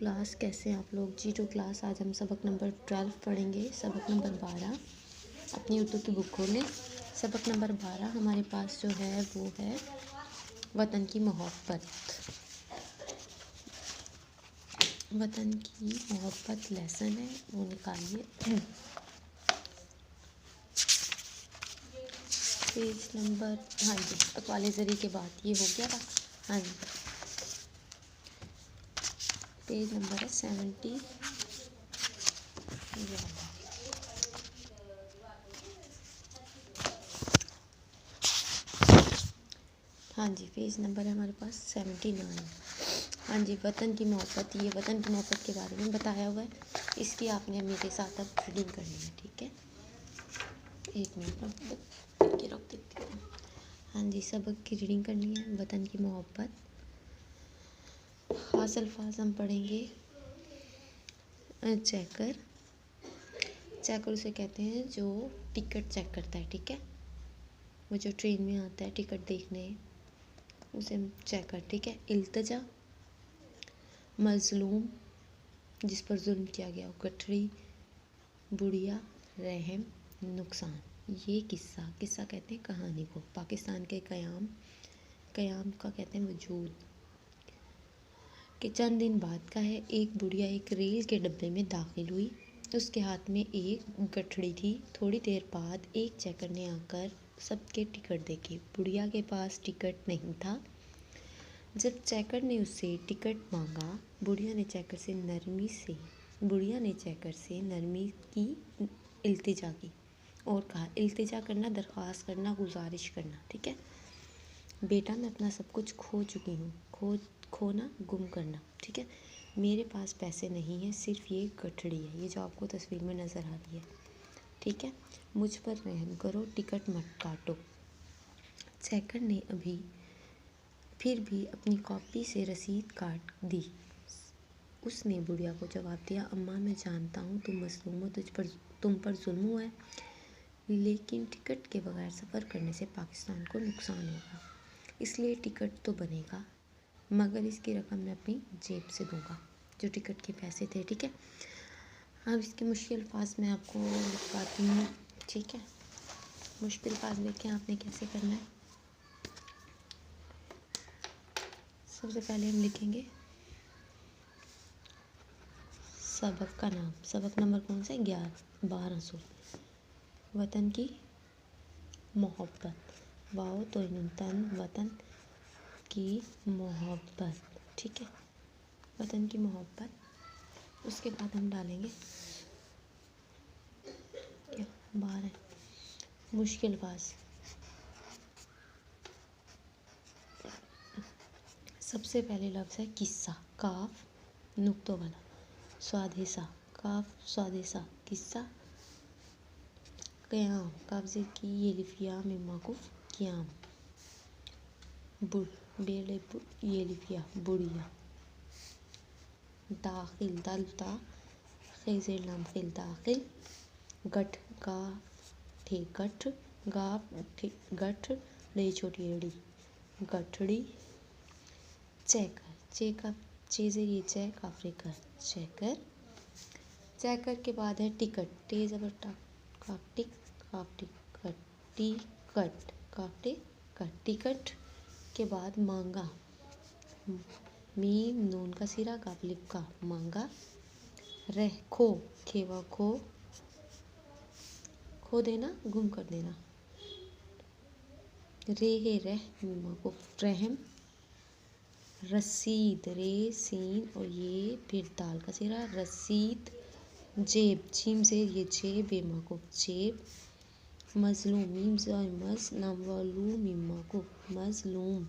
Class, कैसे हैं आप लोग। G2 क्लास, आज हम सबक नंबर 12 पढ़ेंगे। सबक नंबर 12, अपनी उर्दू की बुक खोलें। सबक नंबर 12 हमारे पास जो है वो है वतन की मोहब्बत। वतन की मोहब्बत लेसन है, वो निकालिए। पेज नंबर, हाँ जी, अक़वाले ज़री के बाद ये हो गया था। हाँ जी, पेज नंबर है 70। हाँ जी, पेज नंबर है हमारे पास 79। हाँ जी, वतन की मोहब्बत, ये वतन की मोहब्बत के बारे में बताया हुआ है। इसकी आपने मेरे साथ अब रीडिंग करनी है, ठीक है। एक मिनट रख देती हूँ। हाँ जी, सबक की रीडिंग करनी है, वतन की मोहब्बत। खास अल्फाज हम पढ़ेंगे। चेकर, चेकर उसे कहते हैं जो टिकट चेक करता है, ठीक है। वो जो ट्रेन में आता है टिकट देखने, उसे चेकर, ठीक है। इल्तजा, मजलूम, जिस पर जुल्म किया गया हो। गठरी, बुढ़िया, रहम, नुकसान। ये किस्सा, किस्सा कहते हैं कहानी को। पाकिस्तान के क़याम, क़याम का कहते हैं वजूद के चंद दिन बाद का है। एक बुढ़िया एक रेल के डब्बे में दाखिल हुई। उसके हाथ में एक गठड़ी थी। थोड़ी देर बाद एक चेकर ने आकर सबके टिकट देखे। बुढ़िया के पास टिकट नहीं था। जब चेकर ने उससे टिकट मांगा, बुढ़िया ने चेकर से नरमी की इल्तिजा की और कहा, इल्तिजा करना, दरख्वास्त करना, गुजारिश करना, ठीक है। बेटा, मैं अपना सब कुछ खो चुकी हूँ। खोना, गुम करना, ठीक है। मेरे पास पैसे नहीं हैं, सिर्फ ये गठड़ी है, ये जो आपको तस्वीर में नज़र आ रही है, ठीक है। मुझ पर रहम करो, टिकट मत काटो। चेकर ने फिर भी अपनी कॉपी से रसीद काट दी। उसने बुढ़िया को जवाब दिया, अम्मा, मैं जानता हूँ तुम मजलूम हो, तुम पर जुल्म हुआ है, लेकिन टिकट के बगैर सफ़र करने से पाकिस्तान को नुकसान होगा, इसलिए टिकट तो बनेगा, मगर इसकी रकम मैं अपनी जेब से दूंगा, जो टिकट के पैसे थे, ठीक है। अब इसके मुश्किल अल्फाज मैं आपको लिखवाती हूँ, ठीक है। मुश्किल अल्फाज देखें आपने कैसे करना है। सबसे पहले हम लिखेंगे सबक का नाम। सबक नंबर कौन सा है? 1200। वतन की मोहब्बत, वाओ तो तन, वतन की मोहब्बत, ठीक है। वतन की मोहब्बत। उसके बाद हम डालेंगे क्या 12 मुश्किल अल्फाज। सबसे पहले लफ्ज़ है किस्सा, काफ नुक्तों वाला। स्वादेसा, काफ स्वादेसा, किस्सा। क़याम, काफ़ की ये लिफिया में माकूफ, क़याम। बेले ये लिफिया, बुढ़िया। दाखिल, दलता खैज़ेर लाम खिल, दाखिल। गठ, गाफ ठे गठ, गाफ ठे गठ, रे छोटी एड़ी, गठड़ी। चेकर, चेक चेज़ेर ये चेक, अफ्रीका, चेकर। चेकर के बाद है टिकट, टे ज़बर काफ्टिक, काफ्टिक, टिकट, काफ्टिक, टिकट के बाद मांगा, मीम नून का सिरा, काफ लिप का, मांगा। रह, खो, खेवा खो, खो देना, गुम कर देना। रे है रह, मीमा को रहम। रसीद, रे सीन और ये फिर दाल का सिरा, रसीद। जेब, जीम से ये जेब, बेमा को जेब। मजलूम, मीम से मज, नाम वालू, मीमा को मजलूम।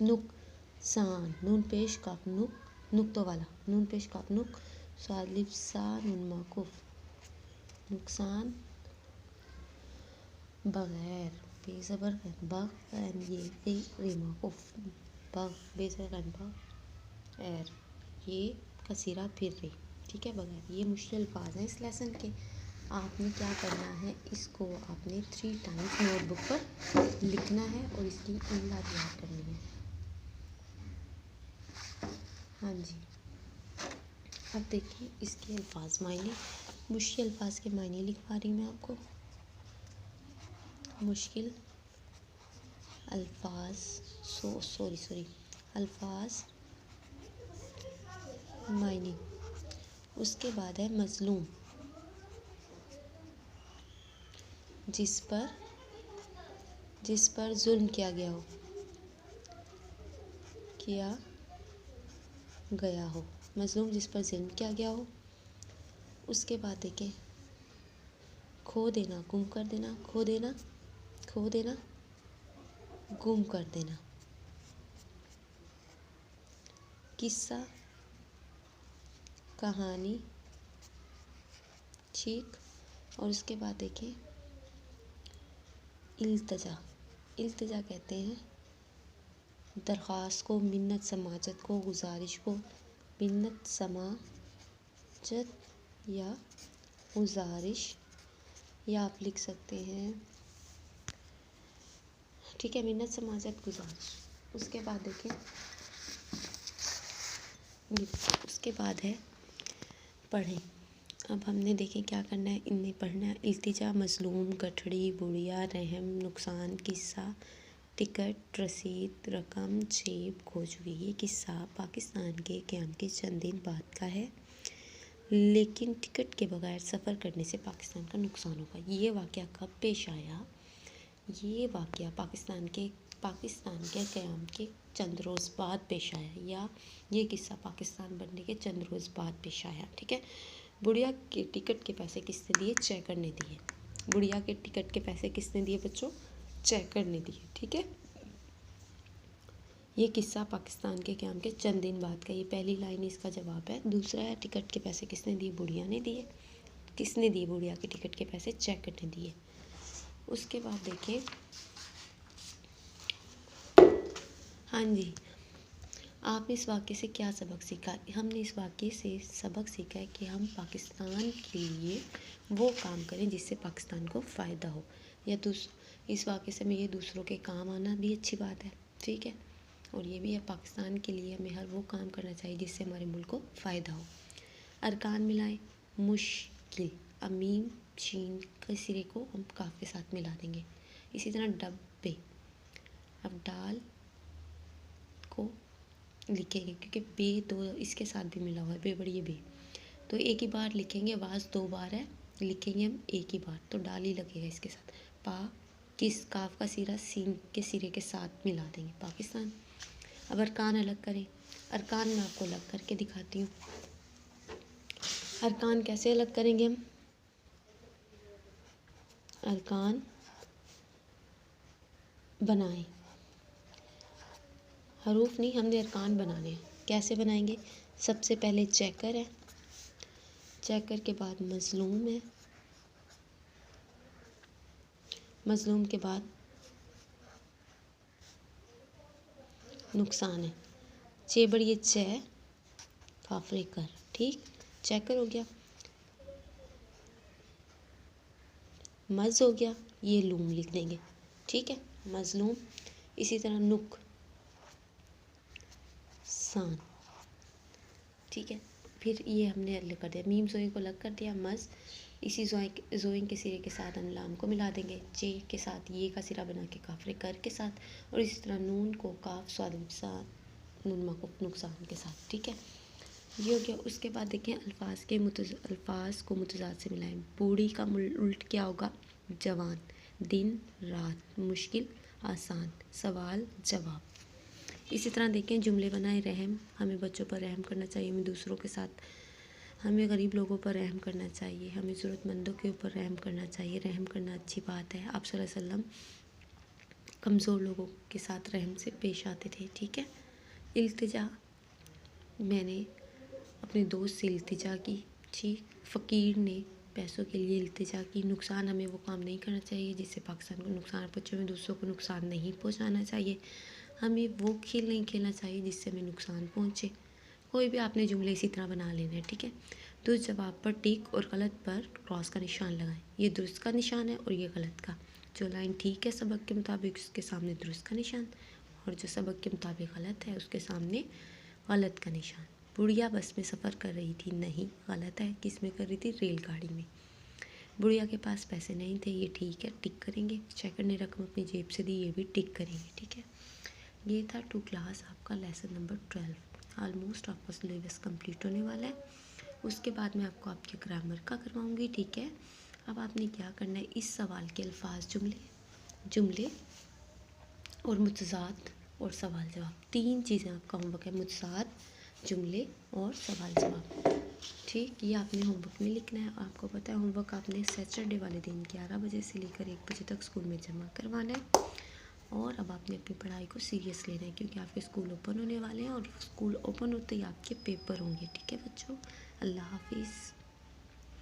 नुकसान, नून पेश काफ नुक, नुक्तों वाला, नून पेश काफ नुक, सालिफ सा, नून माकूफ, नुकसान। बगैर, बेज़बर बग, ये रे माकूफ, बग, बेज़बर बग, एर, ये कसीरा फिर रे, ठीक है। बगैर, ये मुश्किल अल्फाज हैं इस लेसन के। आपने क्या करना है, इसको आपने 3 टाइम्स नोटबुक पर लिखना है और इसकी इमला तैयार करनी है। हाँ जी। अब देखिए इसके अल्फाज मायने, मुश्किल अल्फाज के मायने लिखवा रही हूँ मैं आपको। मुश्किल अल्फाज सॉरी अल्फाज मायने। उसके बाद है मजलूम, जिस पर जुल्म किया गया हो, मजलूम जिस पर जुल्म किया गया हो। उसके बाद देखिए खो देना, गुम कर देना, खो देना गुम कर देना। किस्सा, कहानी, ठीक। और उसके बाद देखिए इल्तिजा कहते हैं दरख्वास्त को, मिन्नत समाजत को, गुजारिश को। मिन्नत समाजत या गुजारिश, या आप लिख सकते हैं, ठीक है, मिन्नत समाजत गुजारिश। उसके बाद देखिए उसके बाद है पढ़ें। अब हमने देखें क्या करना है, इनमें पढ़ना है। इल्तिजा, मजलूम, गठड़ी, बुढ़िया, रहम, नुकसान, किस्सा, टिकट, रसीद, रकम, जेब, खोजवी। ये किस्सा पाकिस्तान के क़याम के चंद दिन बाद का है, लेकिन टिकट के बगैर सफ़र करने से पाकिस्तान का नुकसान होगा। ये वाक़या कब पेश आया? ये वाक़या पाकिस्तान के क़याम के चंद रोज़ बाद पेश आया, या ये किस्सा पाकिस्तान बनने के चंद रोज़ बाद पेश आया, ठीक है। बुढ़िया के टिकट के पैसे किसने दिए? चेकर ने दिए। बुढ़िया के टिकट के पैसे किसने दिए बच्चों? चेकर ने दिए, ठीक है। ये किस्सा पाकिस्तान के क़याम के चंद दिन बाद का, ये पहली लाइन इसका जवाब है। दूसरा है टिकट के पैसे किसने दिए? बुढ़िया ने दिए। किसने दिए बुढ़िया के टिकट के पैसे? चेकर ने दिए। उसके बाद देखिए, हाँ जी, आपने इस वाक़ये से क्या सबक सीखा? हमने इस वाक़ये से सबक सीखा है कि हम पाकिस्तान के लिए वो काम करें जिससे पाकिस्तान को फ़ायदा हो, या इस वाक़ये से हमें ये दूसरों के काम आना भी अच्छी बात है, ठीक है। और ये भी है पाकिस्तान के लिए हमें हर वो काम करना चाहिए जिससे हमारे मुल्क को फ़ायदा हो। अरकान मिलाएं, मुश्किल, अमीम शीन के सिरे को हम काफ़ के साथ मिला देंगे। इसी तरह डब्बे, अब डाल को लिखेंगे क्योंकि बे दो इसके साथ भी मिला हुआ है, बे बड़ी बे, तो एक ही बार लिखेंगे। आवाज़ दो बार है, लिखेंगे हम एक ही बार, तो डाल ही लगेगा इसके साथ। पा, किस, काफ का सिरा सीन के सिरे के साथ मिला देंगे, पाकिस्तान। अब अरकान अलग करें। अरकान मैं आपको अलग करके दिखाती हूँ। अरकान कैसे अलग करेंगे हम? अरकान बनाएं, हरूफ नहीं, हमने अरकान बनाने हैं। कैसे बनाएंगे? सबसे पहले चेकर है, चेकर के बाद मजलूम है, मजलूम के बाद नुकसान है। चे बड़ी चे, काफरे कर, ठीक। चेकर हो गया, मज हो गया, ये लूम लिख देंगे, ठीक है, मजलूम। इसी तरह नुक सान, ठीक है। फिर ये हमने अलग कर दिया, मीम जोई को अलग कर दिया, मज। इसी जोइन के सिरे के साथ अनलाम को मिला देंगे, चे के साथ ये का सिरा बना के काफरे कर के साथ, और इसी तरह नून को काफ स्वाद के साथ, नुनमा को नुकसान के साथ, ठीक है। ये हो गया। उसके बाद देखें अल्फाज को मुतजाद से मिलाएं। बूढ़ी का उल्ट क्या होगा? जवान, दिन रात, मुश्किल आसान, सवाल जवाब। इसी तरह देखें जुमले बनाए। रहम, हमें बच्चों पर रहम करना चाहिए, हमें दूसरों के साथ, हमें गरीब लोगों पर रहम करना चाहिए, हमें ज़रूरतमंदों के ऊपर रहम करना चाहिए। रहम करना अच्छी बात है। आप सल्लल्लाहु अलैहि वसल्लम कमज़ोर लोगों के साथ रहम से पेश आते थे, ठीक है। इल्तिजा, मैंने अपने दोस्त से इल्तिजा की, ठीक। फ़कीर ने पैसों के लिए इल्तिजा की। नुकसान, हमें वो काम नहीं करना चाहिए जिससे पाकिस्तान को नुकसान पहुँचे, हमें दूसरों को नुकसान नहीं पहुँचाना चाहिए। हमें वो खेल नहीं खेलना चाहिए जिससे हमें नुकसान पहुँचे। कोई भी आपने जुमले इसी तरह बना लेना है, ठीक है। दुरुस्त जवाब पर टिक और गलत पर क्रॉस का निशान लगाएं। ये दुरुस्त का निशान है और ये गलत का। जो लाइन ठीक है सबक के मुताबिक उसके सामने दुरुस्त का निशान, और जो सबक के मुताबिक गलत है उसके सामने गलत का निशान। बुढ़िया बस में सफ़र कर रही थी। नहीं, गलत है। किस में कर रही थी? रेलगाड़ी में। बुढ़िया के पास पैसे नहीं थे। ये ठीक है, टिक करेंगे। शेखर ने रकम अपनी जेब से दी, ये भी टिक करेंगे। ठीक है, ये था 2 क्लास आपका लेसन नंबर 12। ऑलमोस्ट आपका सिलेबस कंप्लीट होने वाला है। उसके बाद मैं आपको आपके ग्रामर का करवाऊँगी। ठीक है, अब आपने क्या करना है, इस सवाल के अल्फाज, जुमले और मुतज़ाद और सवाल जवाब, 3 चीज़ें आपका होमवर्क है। मुतज़ाद, जुमले और सवाल जवाब। ठीक, ये आपने होमवर्क में लिखना है। आपको पता है होमवर्क आपने सैटरडे वाले दिन 11 बजे से लेकर 1 बजे तक स्कूल में जमा करवाना है। और अब आपने अपनी पढ़ाई को सीरियस लेना है, क्योंकि आपके स्कूल ओपन होने वाले हैं और स्कूल ओपन होते ही आपके पेपर होंगे। ठीक है बच्चों, अल्लाह हाफिज़।